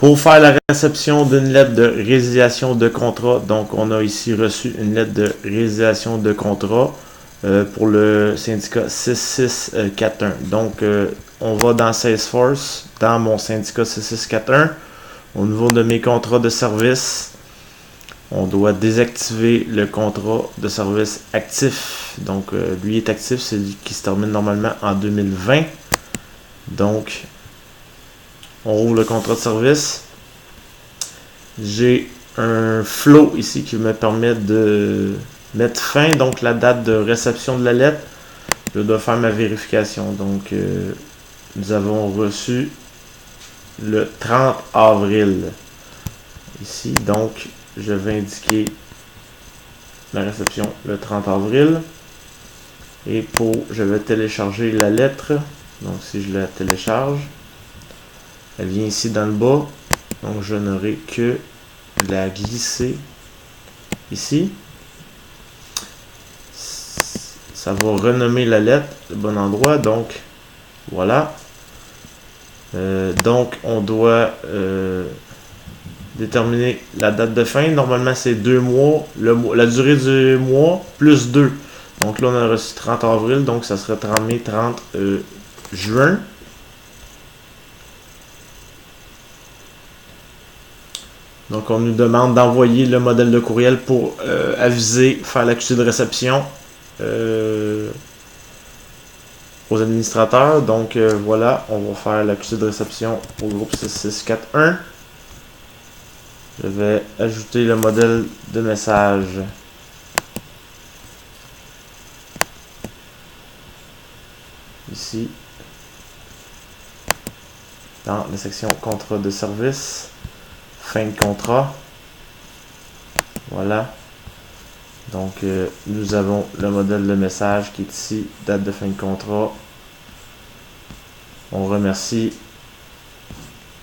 Pour faire la réception d'une lettre de résiliation de contrat, donc on a ici reçu une lettre de résiliation de contrat pour le syndicat 6641. Donc on va dans Salesforce, dans mon syndicat 6641, au niveau de mes contrats de service, on doit désactiver le contrat de service actif. Donc lui est actif, c'est lui qui se termine normalement en 2020. Donc on ouvre le contrat de service. J'ai un flow ici qui me permet de mettre fin, donc la date de réception de la lettre. Je dois faire ma vérification. Donc, nous avons reçu le 30 avril. Ici, donc, je vais indiquer la réception le 30 avril. Et je vais télécharger la lettre. Donc, si je la télécharge, elle vient ici dans le bas. Donc, je n'aurai que la glisser ici. Ça va renommer la lettre au bon endroit. Donc, voilà. Donc, on doit déterminer la date de fin. Normalement, c'est 2 mois. La durée du mois plus 2. Donc, là, on a reçu 30 avril. Donc, ça sera 30 mai, 30 juin. Donc, on nous demande d'envoyer le modèle de courriel pour aviser, faire l'accusé de réception aux administrateurs. Donc, voilà, on va faire l'accusé de réception au groupe 6641. Je vais ajouter le modèle de message. Ici, dans la section contrat de service. Fin de contrat. Voilà. Donc, nous avons le modèle de message qui est ici. Date de fin de contrat. On remercie.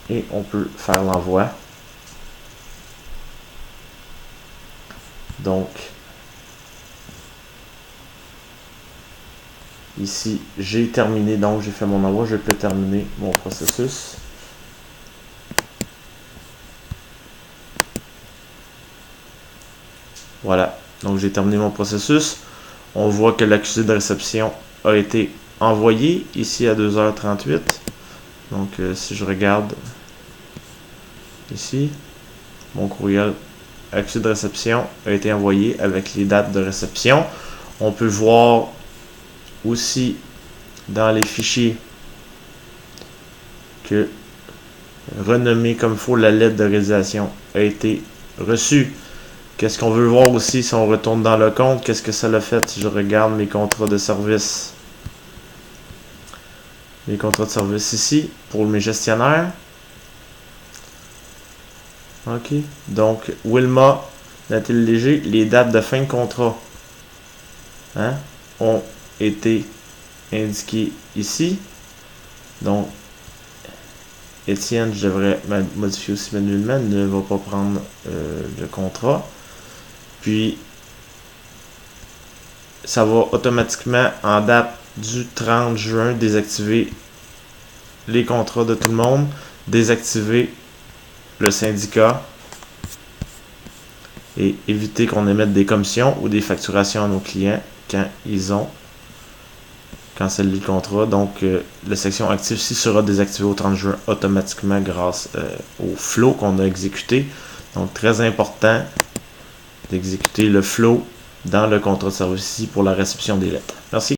Et on peut faire l'envoi. Donc, ici, j'ai terminé. Donc, j'ai fait mon envoi. Je peux terminer mon processus. Voilà, donc j'ai terminé mon processus. On voit que l'accusé de réception a été envoyé ici à 2h38. Donc si je regarde ici, mon courriel accusé de réception a été envoyé avec les dates de réception. On peut voir aussi dans les fichiers que renommer comme il faut la lettre de résiliation a été reçue. Qu'est-ce qu'on veut voir aussi si on retourne dans le compte? Qu'est-ce que ça l'a fait si je regarde mes contrats de service? Les contrats de service ici, pour mes gestionnaires. OK. Donc, Wilma, Nathalie Léger, les dates de fin de contrat ont été indiquées ici. Donc, Étienne, je devrais modifier aussi manuellement, ne va pas prendre le contrat. Puis, ça va automatiquement, en date du 30 juin, désactiver les contrats de tout le monde, désactiver le syndicat et éviter qu'on émette des commissions ou des facturations à nos clients quand ils ont cancellé le contrat. Donc, la section active ici sera désactivée au 30 juin automatiquement grâce au flow qu'on a exécuté. Donc, très important d'exécuter le flow dans le contrat de service ici pour la réception des lettres. Merci.